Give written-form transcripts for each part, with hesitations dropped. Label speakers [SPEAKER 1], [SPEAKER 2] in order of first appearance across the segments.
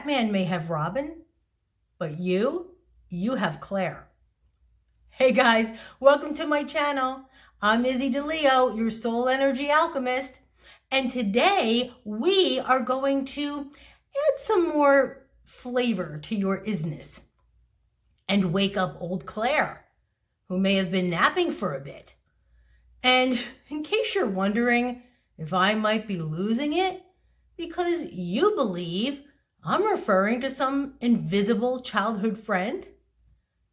[SPEAKER 1] Batman may have Robin, but you have Claire. Hey guys, welcome to my channel. I'm Izzy DeLeo, your soul energy alchemist. And today we are going to add some more flavor to your IZ-NESS and wake up old Claire, who may have been napping for a bit. And in case you're wondering if I might be losing it because you believe I'm referring to some invisible childhood friend,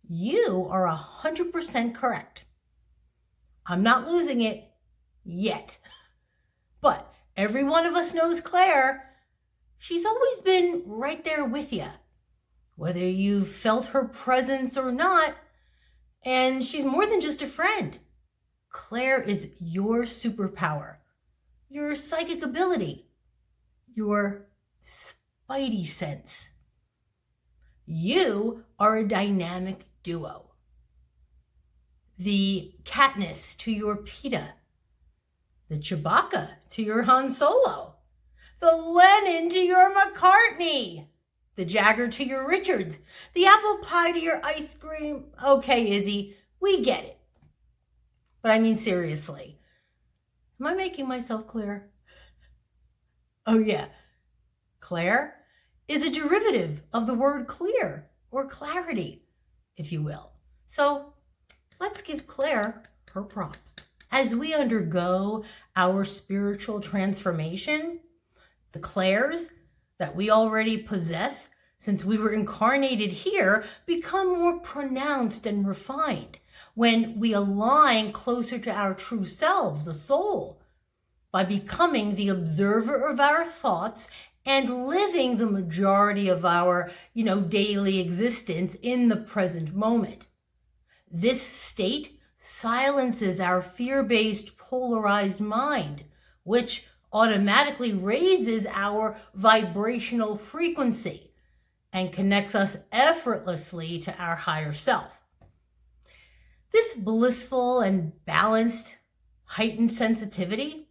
[SPEAKER 1] you are 100% correct. I'm not losing it yet. But every one of us knows Claire. She's always been right there with you, whether you've felt her presence or not. And she's more than just a friend. Claire is your superpower, your psychic ability, your spidey sense. You are a dynamic duo. The Katniss to your Peeta, the Chewbacca to your Han Solo, the Lennon to your McCartney, the Jagger to your Richards, the apple pie to your ice cream. Okay, Izzy, we get it. But I mean, seriously, am I making myself clear? Oh yeah, Claire is a derivative of the word clear or clarity, if you will. So let's give Claire her props. As we undergo our spiritual transformation, the Claires that we already possess since we were incarnated here become more pronounced and refined when we align closer to our true selves, the soul, by becoming the observer of our thoughts and living the majority of our, daily existence in the present moment. This state silences our fear-based polarized mind, which automatically raises our vibrational frequency and connects us effortlessly to our higher self. This blissful and balanced, heightened sensitivity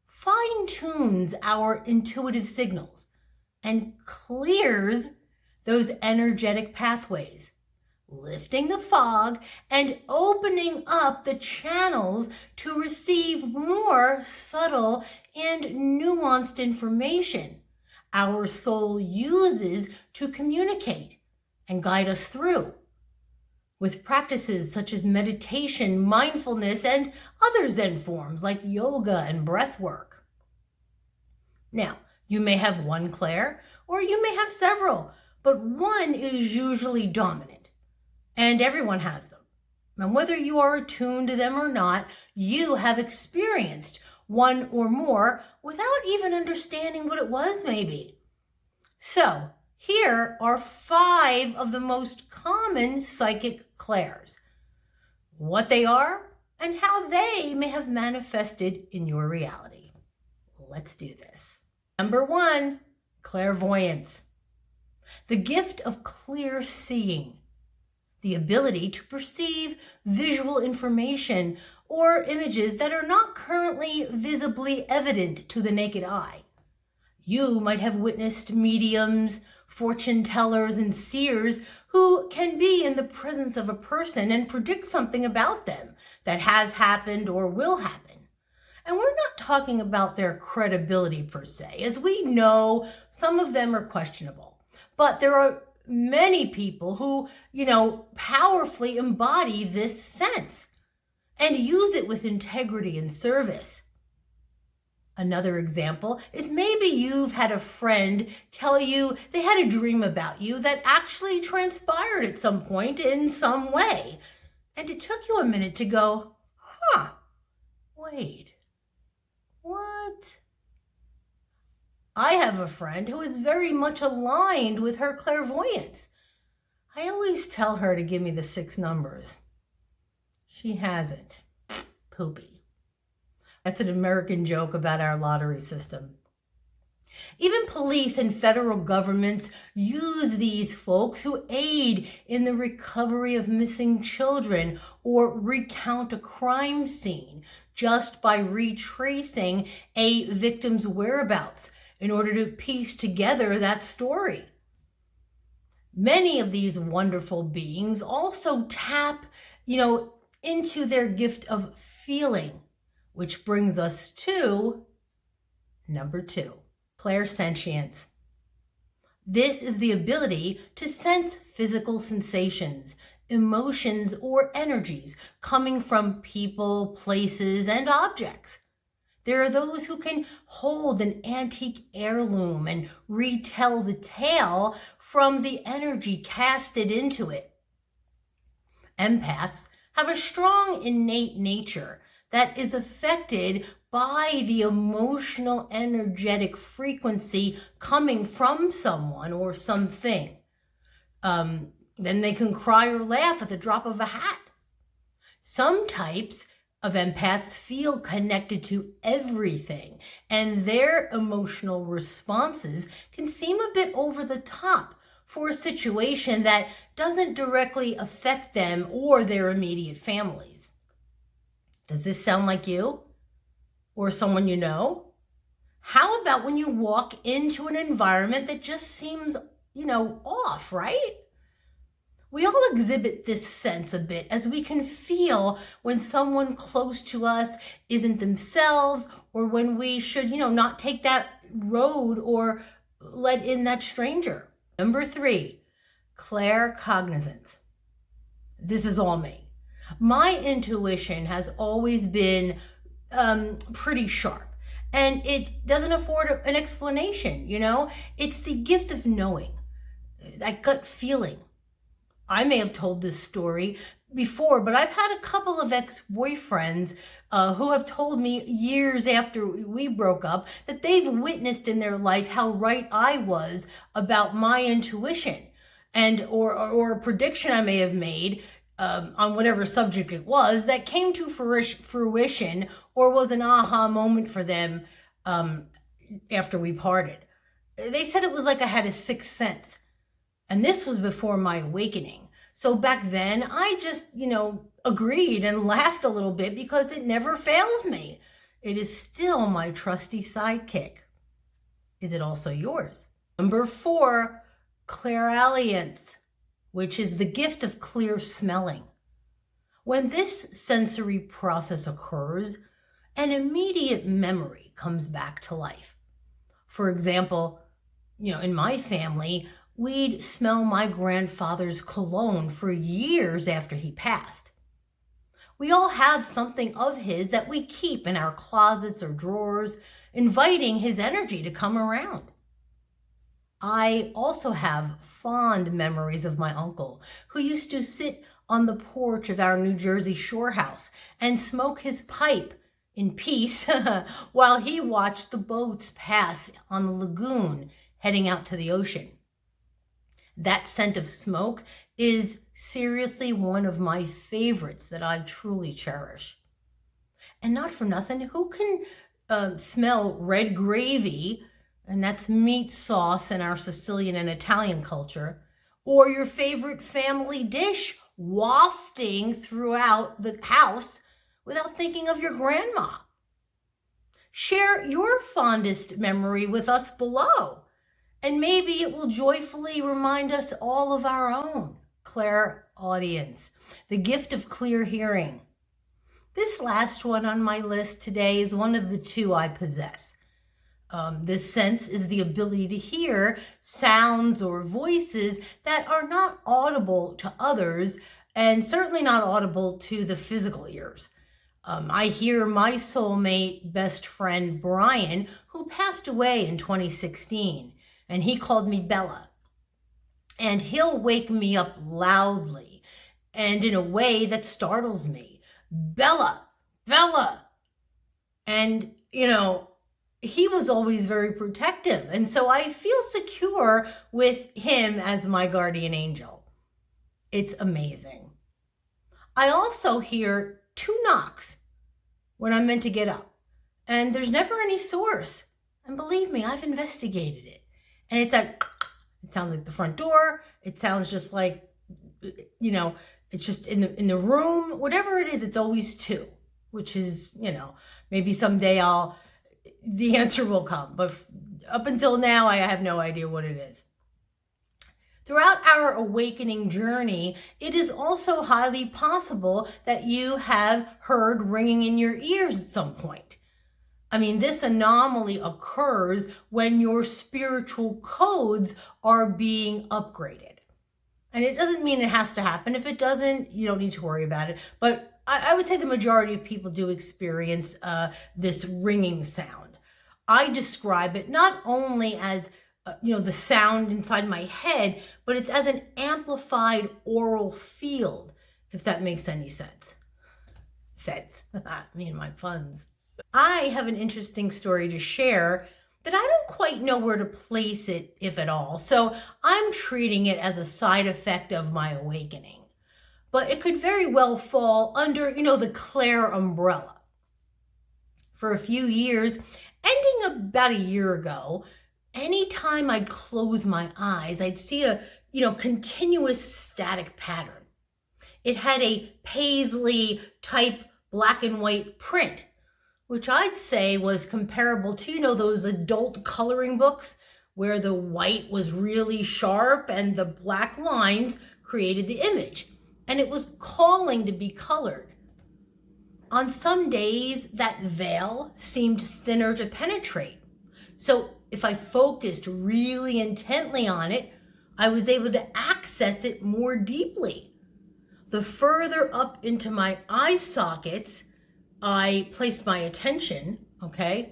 [SPEAKER 1] fine-tunes our intuitive signals and clears those energetic pathways, lifting the fog and opening up the channels to receive more subtle and nuanced information our soul uses to communicate and guide us through. With practices such as meditation, mindfulness, and other Zen forms like yoga and breath work. Now, you may have one Claire, or you may have several, but one is usually dominant, and everyone has them. And whether you are attuned to them or not, you have experienced one or more without even understanding what it was, maybe. So, here are 5 of the most common psychic Clairs, what they are, and how they may have manifested in your reality. Let's do this. Number 1, clairvoyance. The gift of clear seeing, the ability to perceive visual information or images that are not currently visibly evident to the naked eye. You might have witnessed mediums, fortune tellers, and seers who can be in the presence of a person and predict something about them that has happened or will happen. And we're not talking about their credibility per se. As we know, some of them are questionable. But there are many people who, powerfully embody this sense and use it with integrity and service. Another example is maybe you've had a friend tell you they had a dream about you that actually transpired at some point in some way. And it took you a minute to go, wait, what? I have a friend who is very much aligned with her clairvoyance. I always tell her to give me the 6 numbers. She hasn't. Poopy. That's an American joke about our lottery system. Even police and federal governments use these folks who aid in the recovery of missing children or recount a crime scene just by retracing a victim's whereabouts in order to piece together that story. Many of these wonderful beings also tap, into their gift of feeling, which brings us to number 2, clairsentience. This is the ability to sense physical sensations, emotions, or energies coming from people, places, and objects. There are those who can hold an antique heirloom and retell the tale from the energy casted into it. Empaths have a strong innate nature that is affected by the emotional, energetic frequency coming from someone or something. Then they can cry or laugh at the drop of a hat. Some types of empaths feel connected to everything, and their emotional responses can seem a bit over the top for a situation that doesn't directly affect them or their immediate families. Does this sound like you or someone you know? How about when you walk into an environment that just seems, off, right? We all exhibit this sense a bit, as we can feel when someone close to us isn't themselves, or when we should, not take that road or let in that stranger. Number 3, claircognizance. This is all me. My intuition has always been pretty sharp, and it doesn't afford an explanation, It's the gift of knowing, that gut feeling. I may have told this story before, but I've had a couple of ex-boyfriends who have told me years after we broke up that they've witnessed in their life how right I was about my intuition, and or a prediction I may have made on whatever subject it was that came to fruition or was an aha moment for them after we parted. They said it was like I had a sixth sense. And this was before my awakening. So back then, I just, agreed and laughed a little bit because it never fails me. It is still my trusty sidekick. Is it also yours? Number 4, clairalience, which is the gift of clear smelling. When this sensory process occurs, an immediate memory comes back to life. For example, in my family, we'd smell my grandfather's cologne for years after he passed. We all have something of his that we keep in our closets or drawers, inviting his energy to come around. I also have fond memories of my uncle, who used to sit on the porch of our New Jersey shore house and smoke his pipe in peace while he watched the boats pass on the lagoon heading out to the ocean. That scent of smoke is seriously one of my favorites that I truly cherish. And not for nothing, who can smell red gravy, and that's meat sauce in our Sicilian and Italian culture, or your favorite family dish wafting throughout the house without thinking of your grandma? Share your fondest memory with us below, and maybe it will joyfully remind us all of our own. Clairaudience, the gift of clear hearing. This last one on my list today is one of the 2 I possess. This sense is the ability to hear sounds or voices that are not audible to others, and certainly not audible to the physical ears. I hear my soulmate best friend Brian, who passed away in 2016. And he called me Bella. And he'll wake me up loudly and in a way that startles me. Bella, Bella. And, he was always very protective. And so I feel secure with him as my guardian angel. It's amazing. I also hear 2 knocks when I'm meant to get up. And there's never any source. And believe me, I've investigated it. And it's like, it sounds like the front door. It sounds just like, it's just in the room. Whatever it is, it's always 2, which is, maybe someday the answer will come. But up until now, I have no idea what it is. Throughout our awakening journey, it is also highly possible that you have heard ringing in your ears at some point. I mean, this anomaly occurs when your spiritual codes are being upgraded. And it doesn't mean it has to happen. If it doesn't, you don't need to worry about it. But I would say the majority of people do experience this ringing sound. I describe it not only as the sound inside my head, but it's as an amplified aural field, if that makes any sense. Me and my puns. I have an interesting story to share that I don't quite know where to place it, if at all. So I'm treating it as a side effect of my awakening. But it could very well fall under, the Clair umbrella. For a few years, ending about a year ago, anytime I'd close my eyes, I'd see a, continuous static pattern. It had a paisley type black and white print, which I'd say was comparable to, those adult coloring books where the white was really sharp and the black lines created the image, and it was calling to be colored. On some days, that veil seemed thinner to penetrate. So if I focused really intently on it, I was able to access it more deeply. The further up into my eye sockets I placed my attention, okay?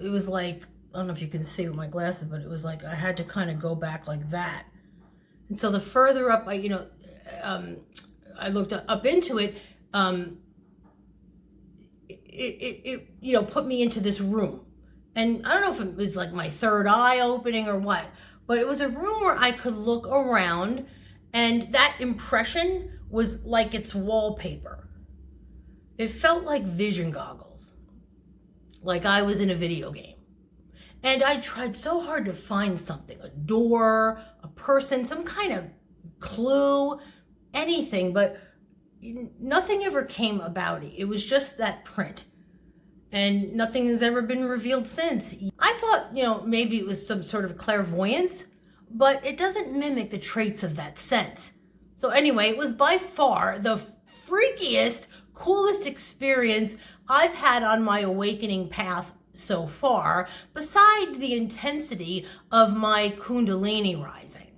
[SPEAKER 1] It was like, I don't know if you can see with my glasses, but it was like I had to kind of go back like that. And so the further up I looked up into it, it put me into this room. And I don't know if it was like my third eye opening or what, but it was a room where I could look around, and that impression was like it's wallpaper. It felt like vision goggles, like I was in a video game. And I tried so hard to find something, a door, a person, some kind of clue, anything, but nothing ever came about it. It was just that print. And nothing has ever been revealed since. I thought, maybe it was some sort of clairvoyance, but it doesn't mimic the traits of that sense. So anyway, it was by far the freakiest, coolest experience I've had on my awakening path so far, beside the intensity of my Kundalini rising.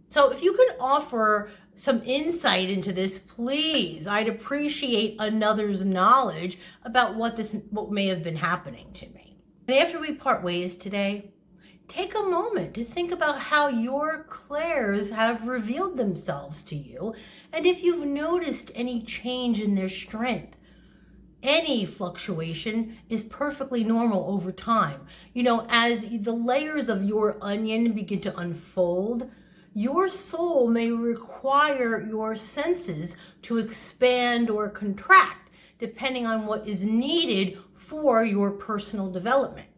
[SPEAKER 1] So if you could offer some insight into this, please, I'd appreciate another's knowledge about what may have been happening to me. And after we part ways today, take a moment to think about how your clairs have revealed themselves to you, and if you've noticed any change in their strength. Any fluctuation is perfectly normal over time. As the layers of your onion begin to unfold, your soul may require your senses to expand or contract, depending on what is needed for your personal development.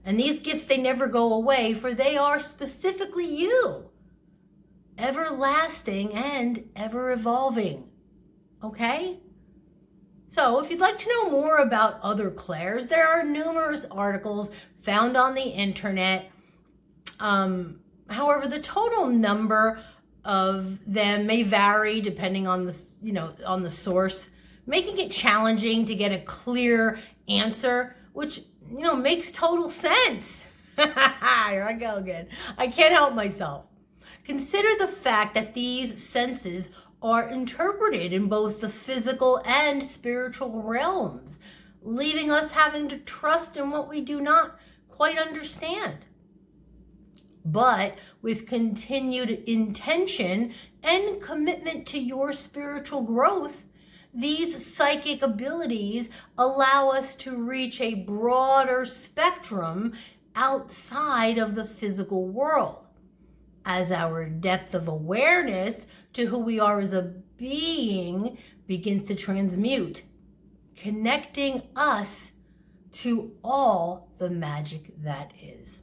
[SPEAKER 1] And these gifts, they never go away, for they are specifically you, everlasting and ever evolving. Okay? So if you'd like to know more about other clairs, there are numerous articles found on the internet. However, the total number of them may vary depending on on the source, making it challenging to get a clear answer, which makes total sense. Here I go again. I can't help myself. Consider the fact that these senses are interpreted in both the physical and spiritual realms, leaving us having to trust in what we do not quite understand. But with continued intention and commitment to your spiritual growth, these psychic abilities allow us to reach a broader spectrum outside of the physical world, as our depth of awareness to who we are as a being begins to transmute, connecting us to all the magic that is.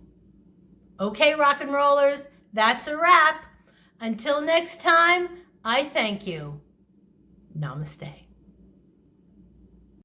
[SPEAKER 1] Okay, rock and rollers, that's a wrap. Until next time, I thank you. Namaste.